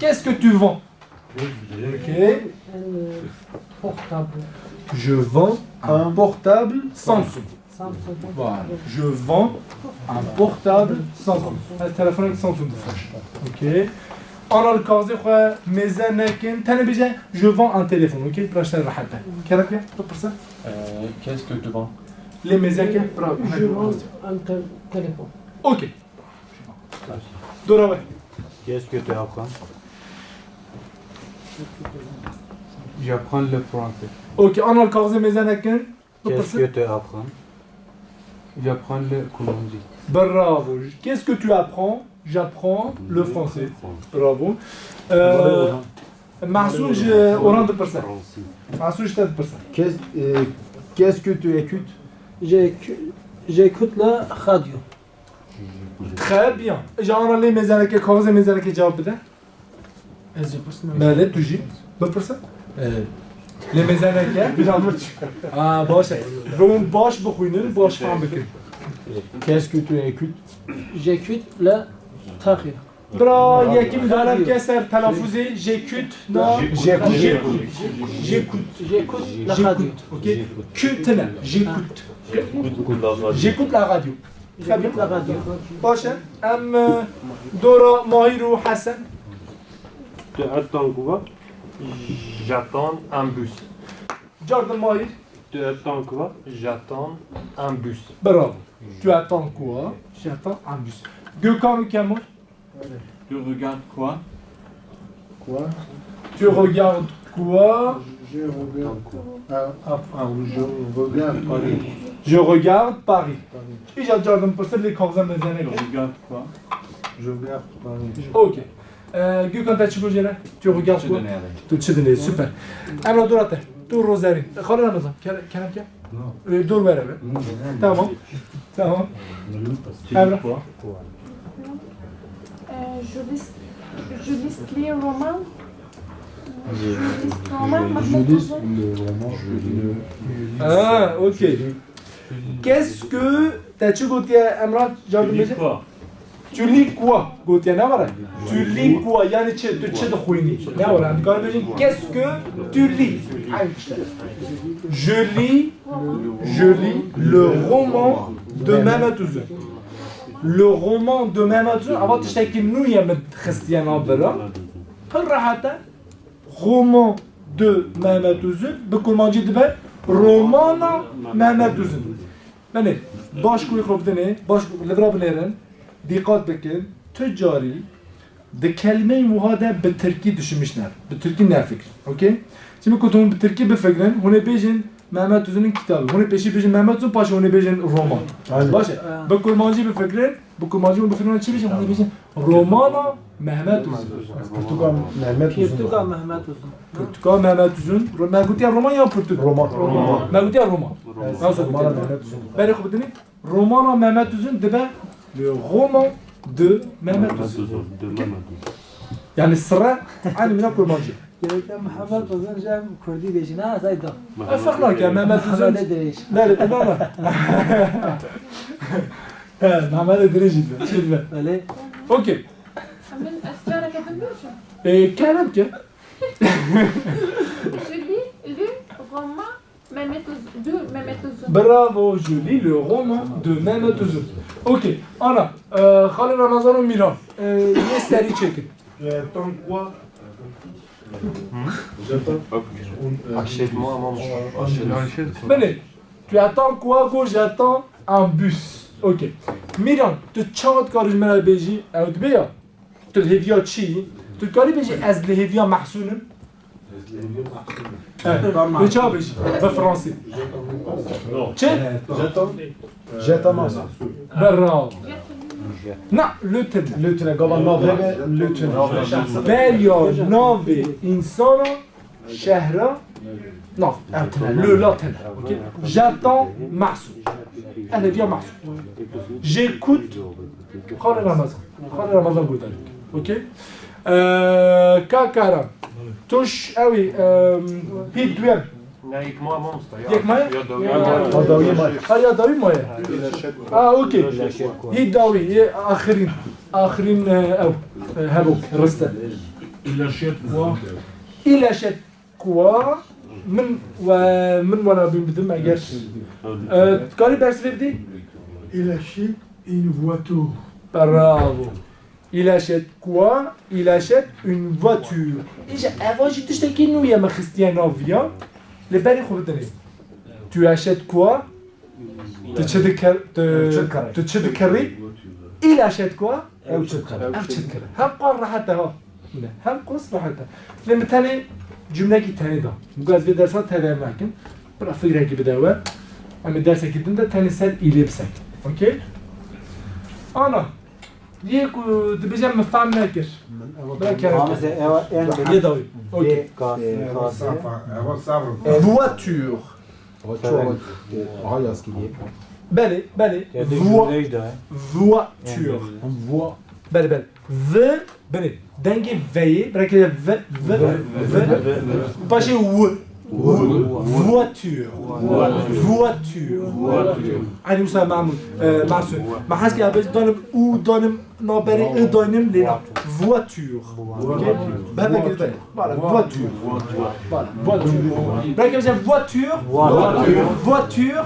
Qu'est-ce que tu vends? Ok. Portable. Je vends un portable Samsung. Samsung. Voilà. Je vends un portable Samsung. Un téléphone Samsung. Ok. Ana kazı khoy mezanekin tane bize je vends un téléphone. Ok. Plaşlar rahatta. Kerek ya? Topursa. Qu'est-ce que tu vends? Les mezake. Bravo. Je vends un téléphone. Ok. Dora ver. Qu'est-ce que tu apprends? J'apprends le français. اوكي انا الكاغزي ميزان كان Qu'est-ce que tu apprends? J'apprends le colombier. Bravo. Qu'est-ce que tu apprends? J'apprends le français. Bravo. Mahsouj, oran de personne. Mahsouj, 3%. Qu'est-ce que tu écoutes? J'écoute la radio. Très bien. J'en ai mes années كاغزي ميزان كي جواب بده. مالك تجي بالبرسنت؟ لي ميزان كي؟ باش. روم باش بخوينن باش فهم بكري. Qu'est-ce que tu écoutes? J'écoute la tarih. برا ياكي مدارم كسر تلفظي j'écoute non j'écoute J'écoute la radio. OK كتنا j'écoute j'écoute la radio très bien J'écoute la radio. باشه ام دورا ماهر وحسن Tu attends quoi? J'attends un bus. جاردن ماهر Tu attends quoi? J'attends un bus. برافو tu attends quoi j'attends un bus Gökhan Kemal Tu regardes quoi? tu regardes quoi Je regarde Paris. je regarde Paris إيجا جاردن برسل لي كاغزا Tu مزانك regardes quoi? Je regarde Paris. OK Gökhan تشكو جينا tu regardes Tu quoi donnes avec. تو تشدني سوبر انا دوراته دور روزاري خلينا نظام كلام كيا دور بره تمام تمام Tu Abra. dis quoi? Je lis les romans. Je lis romans. Je lis le roman. Ah, ok. Qu'est-ce que t'as tu goûté Amran Tu lis quoi? Tu lis quoi goûté Namara tu lis quoi yani tu tchid khouini Namara qu'est-ce que tu lis je lis le roman de Mamadou le roman de Mamadou avant de t'acheter nous y a met Christian Abdallah قرحته roman de Mamadou بكل ما جيت به roman Mamadou بني باش كوي خربتني باش لبرا بنيرن دقت بكن تجاري ده كلمه وهذا بالتركي düşünmüşler بالتركي نافكر اوكي şimdi كنتم بالتركي بفكرن هنا بيجن محمد تزنين كتاب هنا بيجي بيجن محمد تزن باش هنا بيجن رومان باش بكل ما جي بفكرن بكل ما جي بفكرن شي بيجن هنا بيجن رومانا محمد تزن Portugal Mehmet Uzun. Portugal Mehmet Uzun. برتقال محمد تزن ما قلت يا رومان يا برتقال Roman. ما قلت يا رومان Roman Mehmet Uzun. بالي خبطني رومانا محمد تزن دبا le roman de Mehmet Uzun De Mamadou. يعني السراء عن من كل ما جي Gereken Mehmet Uzun cem Kurdi bejina zayda. افرناك يا محمد تزن Mehmet Dereş. لا لا لا لا محمد دريجي شد Öyle. اوكي من أسرار أكاديمية. كلام كده Je lis le roman de Mehmet Uzun. برافو je lis le roman de Mehmet Uzun اوكي انا خلينا نظر ميران يستري تشيك J'attends quoi? Achète-moi un moment. بني tu attends quoi go j'attends un bus ok ميران تو تشاط كارج من البيجي او تبيا تو الهيفيا تشي تو كاري بيجي از الهيفيا محسونم بيجا بيجي بالفرنسي تشي J'attends. برافو لا لوتن Lütfen gaban navre lütfen. بليا نوفي انسانا شهرة نوف لو لاتن جاتون محسوب انا فيها محسوب جيكوت خالي رمضان قلت لك اوكي كاكارا توش قوي هيد دوام Avec moi, monstre. ياك معايا Adawi May. هيا داوي معايا Il achète quoi? اوكي هيد داوي اخرين او هابوك رستا Il achète quoi? il achète quoi من وانا بنبدا ما قالش تقالي باش تبدي Il achète une voiture. bravo il achète quoi il achète une voiture اجا avant جيت تشتكي انه يا ما خريستيانو فيا لبالي خبطني tu achètes quoi تشد كري il achète quoi Ev çıkar. هم قار راحتها هم قص راحتها لما تاني cümle ki tane da. Bu gaz ve dersa tevem lakin. Bıra figre gibi de var. Ama derse gittim de tane sel ilipsek. Okey? Ana. Diye ku dibeceğim mefam nekir. Bıra kere. مثلا ايوا ان Ye davi. Okey. Voiture. Aha yaz gibi. Beli, beli. Voiture. Voix. Beli, beli. V, beli. Denge V'yi, bırakın V. Başı V. Voiture. Voiture. Aynı mesela Mahmut. Mahsun. Mahas ki abi danım U danım naberi I danım lena. Voiture. Okey? Ben de gidip voilà voiture. Voilà voiture. Bırakın mesela voiture. Voiture.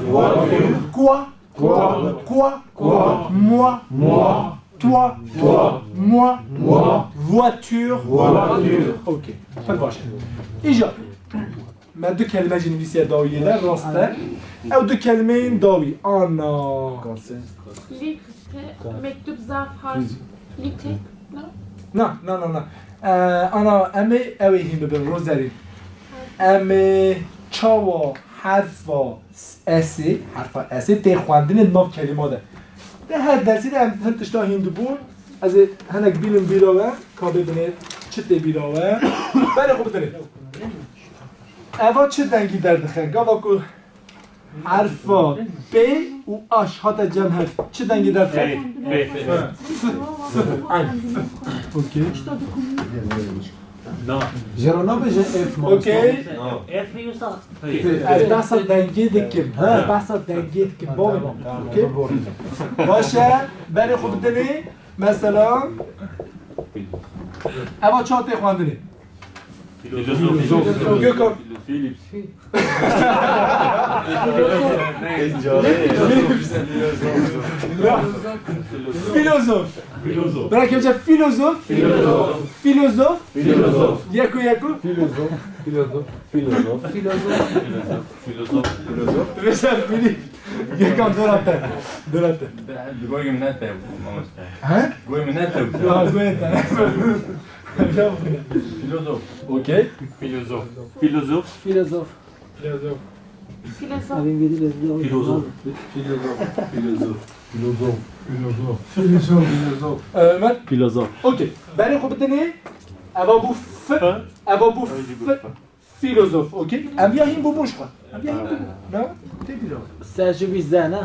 Quoi? Moi. Toi. Moi. Voiture. Okey. Hadi başlayalım. İcab. Ben dü kelimeci nivisiye daviyeler rastlar. Ev dü kelimeyin davi. Ana. Lite, mektup, zarf, harf, lite, no? Na. Ana emi evihim bibin rozerin. Emi çava harfa esi, harfa esi te xwandinin nav kelime de. De her dersi de hem tişta hindu bun. Az henek bilim bilave, kabe bine çıtte bilave. Beni خوب دارید. اوا چه دنگی در دخل؟ گاوا کو حرفا ب و آش هات جمع حرف چه دنگی در دخل؟ اوکی. Jerona beje F. اوکی. بحث دنگی دکیم. بحث دنگی دکیم. اوکی. باشه. بله خوب دارید. مثلا اوا چهار تا خواندنی. Gökhan. Philips. Filozof. Bırak önce filozof. Filozof. Yaku. Mesela Filip. Gökhan dur attı. Goyim nete. Ha? Goyim nete. Ya goyeta. Filozof. Okey. Philosophe. فیلسوف Filozof. از انگلیسی لذت Philosophe. Ömer. Filozof. Okey. Beni خوبتنی. Ava bu f. Filozof. Okey. Evya him bu boş var. Evya him bu. Ne? Tebrik ederim. سرچوبی زنه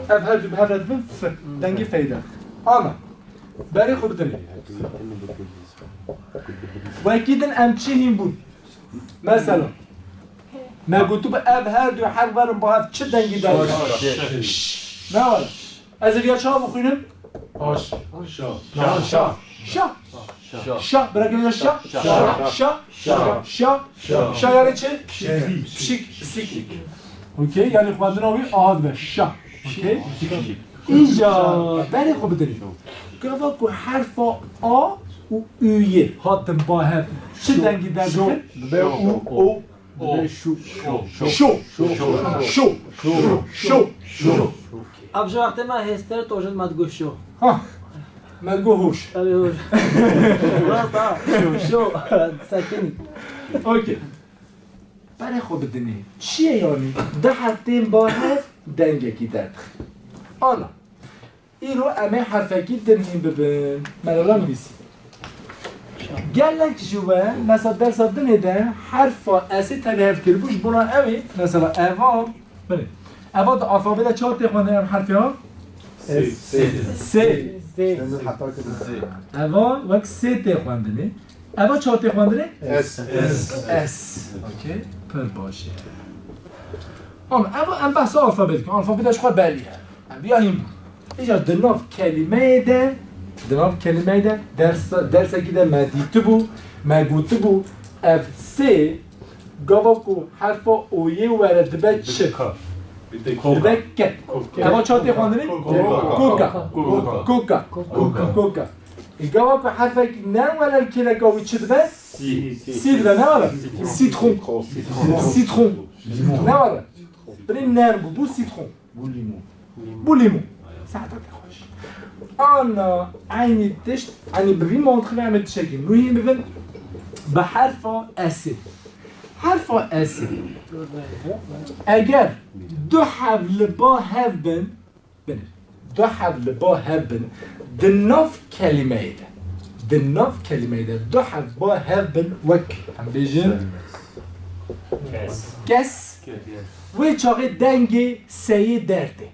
Ev her redbin f. Dengi feyda. Ana. Beni خوبتنی. Vakidin emçi him bu. Mesela. ما قلت بأب هردو حربارم با هفت چه دنگی داری؟ نه والا از ویا چه ها بخوینم؟ شا برای که شا یعنی چه؟ سیک اوکی یعنی خواندن آوی آهاد به شا اوکی اینجا بله خوب بدنید گفت که حرف آ و اویه هاتم با هفت چه دنگی داری؟ به او شو ابجا وقتی من هستر توجد مدگو شو ها مدگو هوش شو سکنی اوکی برای خوب بدونی چیه یعنی ده هفتیم با هفت دنگکی درد آنا این رو امه حرفکی دنهیم ببین ملالا میبیسی گلک جوه مثلا درس دنیده حرفا اسی تبهیف کربوش بنا اوی مثلا اوا بله اوا دا آلفابet چهار تا خوانده حرفی ها سه اوا وقت سه تا خوانده نه اوا چهار تا خوانده نه اس اوکی پر باشه اما ام بحث آلفابet کن آلفابetش خواه بلیه بیا این اینجا دناف کلمه ده دناف کلمه ده درس که ده مدیده بو مگوته بو اف سه گاوا کو حرف اویه ورد به چه دبه که اما چهار تا خوانده نی؟ کوکا ای گاوا کو حرف نه ولر که لگاوی چه دبه؟ سی دبه نه ولر سیترون نه ولر برای نرم بو سیترون بو لیمون ساعتا خوش آنا عینی دشت عینی ببین منطقه همه شکل روی این ببین به حرف اس. حرف اس اگر دو حبل با هف بن دو حبل با هف بن دناف کلمه ایده دناف کلمه ایده دو حبل با هف بن وک هم بیجن کس وی چاقی دنگ سیه درده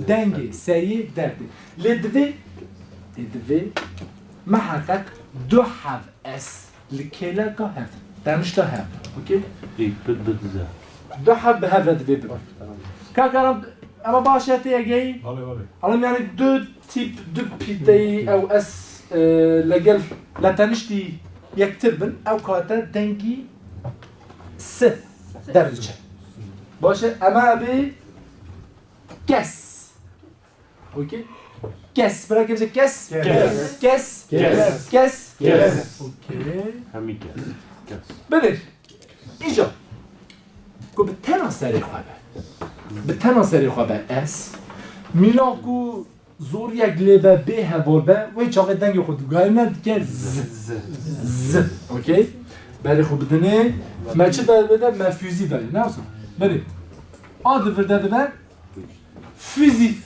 دنگ سیه درده لدوی محقق دو حرف اس لکیلا که هفت دانشتا هفت اوکی دو حرف به هفت دوی ببر که کنم اما باشه تیگی الان یعنی دو تیپ دو پیتی او اس لگل لتنشتی یکتر بن او کاتا دنگی سه درجه باشه اما ابی کس اوکی کس برای که بشه کس کس اوکی همین کس ببین اینجا کو به تنها سری خوابه به تنها سری خوابه اس میلان کو زور یک لبه به هوار به و چاقه دنگ خود گاهی ند که ز اوکی بله خوب بدنه ما چه داده بده مفیوزی داره نه اصلا بله آده ورده بده فوزی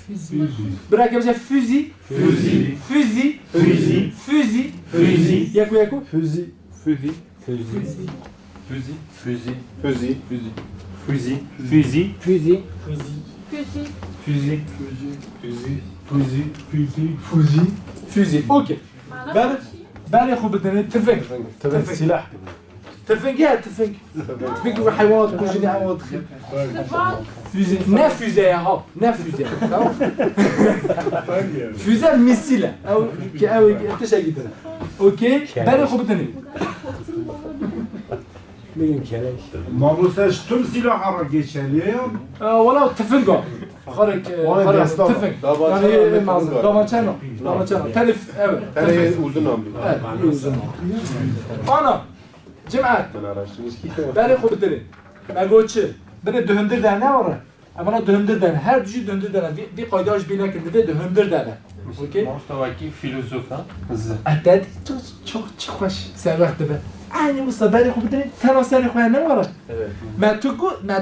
برای که بشه فوزی فوزی یکو Fusil. Fusil. Fusil. فیزی فوزی اوکی بله خوب بدنه تفنگ سلاح. تفنگ و حیوانات کجنی حیوانات خیلی فوزی نه فوزه ها نه فوزه فوزه میسیله او که او تشگی داره اوکی بله خوب بدنه ماموسش تم سلاح را geçerli. ولا تفنگا خارج تفنگ يعني معظم دامانچانو تلف Tane uzun ambi. انا جماعت Ben araştırmış ki. بله خوب بدنه مگو چه بره دهندر دهنه وره اما نه دهندر دهنه هر دوشی دهندر دهنه وی قایداش بینه کنده وی دهندر دهنه اوکی مستواکی فیلسوف اتد چه خوش سر وقت به اینی مستبری خوب بدنه تنها سری خواه نوره ما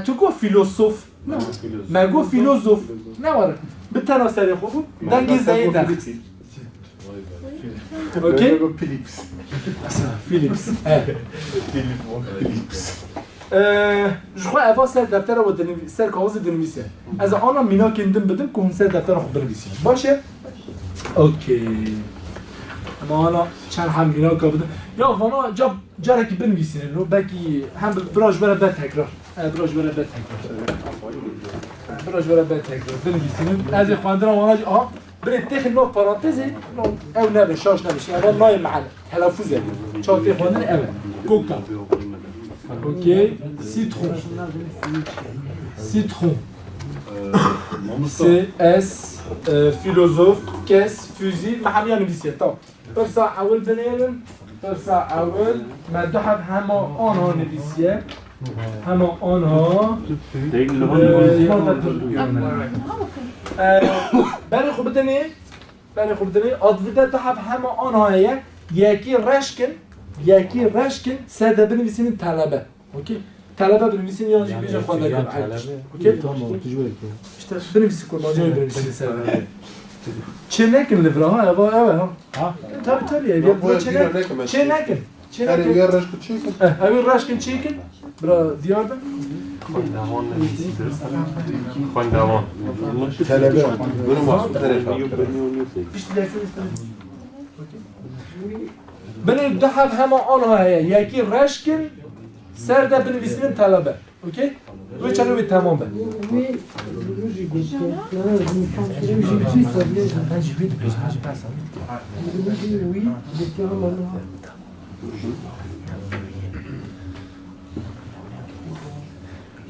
تو گو فیلسوف ما گو فیلسوف نوره به تنها سری خوب دنگی زایی درخست اوکی فیلیپس جو crois avoir سر دفتر رو سر کاغذ دنویسه از آنها مینا کندم بدم که اون سر دفتر رو خود بنویسیم باشه اوکی اما آنها چند هم مینا که بدم یا وانا جا که بنویسین رو بکی هم براش برای بد تکرار بنویسین از خواندن وانا آها برید تخیل نو پارانتزی او نبه شاش نبشه اول نای محل تلفظه چاو تخواندن اوه کوکا اوکی citron CS philosophe caisse fusil ما حامي نویسیه تا برسا اول بنیرن برسا اول مدحب هما آنها نویسیه هما آنها بله خوب بدنی آدویده دحب هما آنها هیه یکی رشکن ساده بنویسین طلبه اوکی طلبه بنویسین یا بیجا خواندگان اوکی işte بنویسین kurmancayı بنویسین ساده چه نکن لبرا ها اوه ها tabi ya çe nekin Tane yer raşkı çekin. اوی رشکن چیکن برا دیار بن خواندوان Talebe. Bunu mahsus nereye kalktı? بنی دو حرف همه آنها هیا یکی رشکن سر ده بنویسین طلبه اوکی؟ روی چند روی تمام بند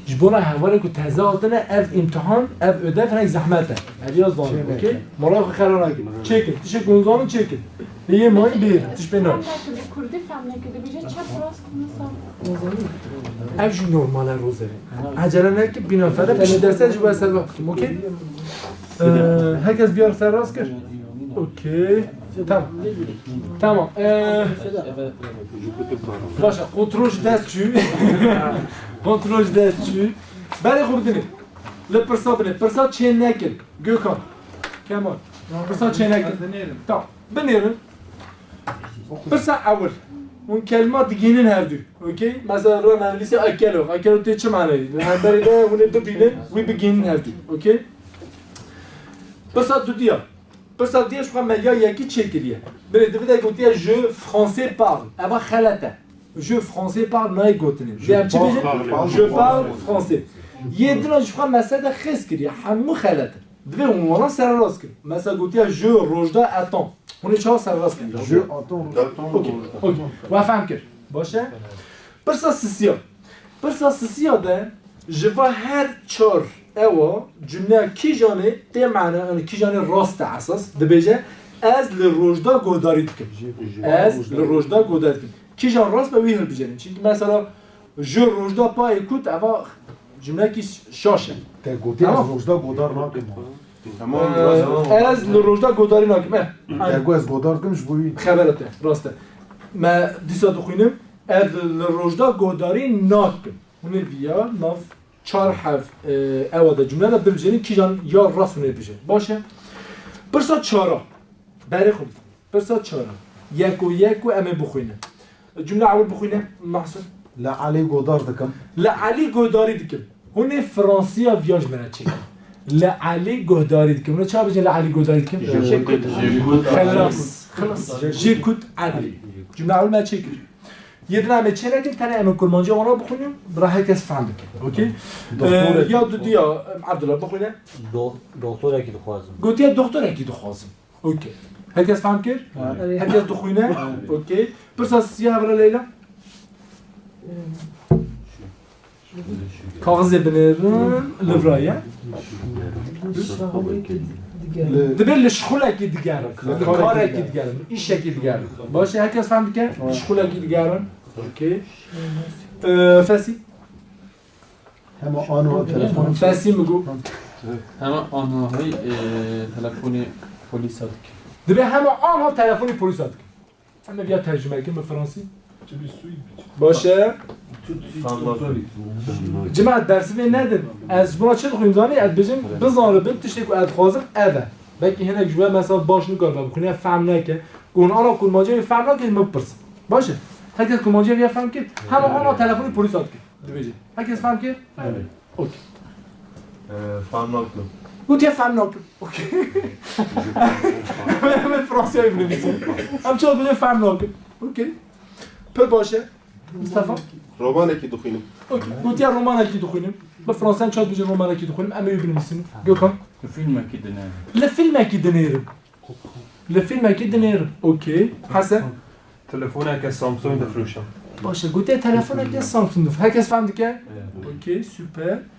جبونا حواله که تازه آتنه اف امتحان اف ödev فنک زحمته اف yazdan اوکی؟ مراقب خرانه کن چکن تیشه گنزانو چکن یه ماهی بیر تیش بینار کردی فهم نکرده بیشه چپ راست مثلا اف جو نورماله روزه عجله نکن بینا فره پیش درسته جو باید سر وقت کن اوکی؟ هرکس بیار سر راست کرد اوکی تمام باشه کنترل دستچو کنترل دستچو بله خوب دینید لپرسا بینید پرسا چه نکن گوکان کمان پرسا چه نکن تا بنیرن پرسا اول اون کلمات دیگینن هر دو اوکی مثلا رو انگلیسی اکلو تو چه معنی هم برید اون دو بینن وی بگین هر دو اوکی پرسا دو دیا پرسا دیا شو خواهم یا یکی چه کریه برید دویده گوتیه جو فرانسه پارل اما خلطه جو فرانسه پارل نای گوتنین دیم چی بیشه؟ جو پارل فرانسه یه دونه شو خواهم مثلا خیس کریه همو خلطه دوی اونوانا سر راست کرد مثلا گوتیه جو روژدا اتان اونی چه ها سر راست کرد Je entends. اوکی و فهم کرد باشه پرسا سسیا ده جوا هر چار اوا جمله کی جانه ته معنی یعنی کی جانه راست اساس دبیجه از لروجدا گوداری دکم از لروجدا گوداری دکم کی جان راست به ویل بجنین چون مثلا جو روجدا پا اکوت اوا جمله کی شاشه Te gote az rojda godar nakim. از لروجدا گوداری نکم Te go az godar kim ji boî. خبرته راسته ما دیسا دخوینم از لروجدا گوداری نکم اون ویا ناف چهار حرف اواده جمله را ببجنین کی جان یا راست اونه بجن باشه پرسا چهارا بری خوب پرسا چهارا یکو امه بخوینه جمله اول بخوینه محسن La Ali godar dikim. لعلی گوداری دکم هونه فرانسیا ویاج منه چی لعلی گوداری دکم اونه چه بجن لعلی گوداری دکم خلاص جیکوت علی جمله اول من چی کرد یه دونه همه چه نکن تنه امه کرمانجی آنها بخونیم برای کس فهم بکن اوکی یا دو دیا عبدالله بخونه دکتر کی دخوازم گوتیه دکتر اکی دخوازم اوکی هر کس فهم کرد؟ هر کس دخونه؟ اوکی پرسا سیاه برای لیلا کاغذ بنرن لورایه دبیر لشخوله کی دیگرم کاره کی دیگرم ایشه کی دیگرم باشه هر کس فهم کرد؟ شخوله کی دیگرم اوکی فسی Hema anu telefon. فسی میگو همه آنهای تلفن پلیس ها دکم دبیر همه آنها تلفنی پلیس هات همه بیا ترجمه کن به فرانسی باشه جماعت درسی به ندن از برای چه دخویم دانی از بجیم بزانه بیم تشتیک و ادخوازم اوه بکی هنه جوه مثلا باش نکار بکنی فهم نکه اون آنها کن ماجه فهم نکه مپرس باشه هر کس کن ماجه بیا فهم کرد همه آنها تلفنی پلیس هات کرد بجیم هر کس فهم کرد؟ اوکی فهم نکنم گوت یه فهم نکن اوکی همه فرانسی هایی بنویسیم هم چه بجیم فهم نکن اوکی پر باشه مصطفی رمان کی دخینم اوکی گوت یه رمان اکی دخونیم به فرانسی هم چاد بجیم رمان اکی دخونیم اما یو بنویسیم گوکم فیلم اکی دنه لفیلم اکی دنیرم لفیلم اکی دنیرم اوکی حسن تلفون که سامسونگ دفروشم باشه گوت یه تلفن اکی سامسونگ دفت هر کس فهمد که؟ اوکی سوپر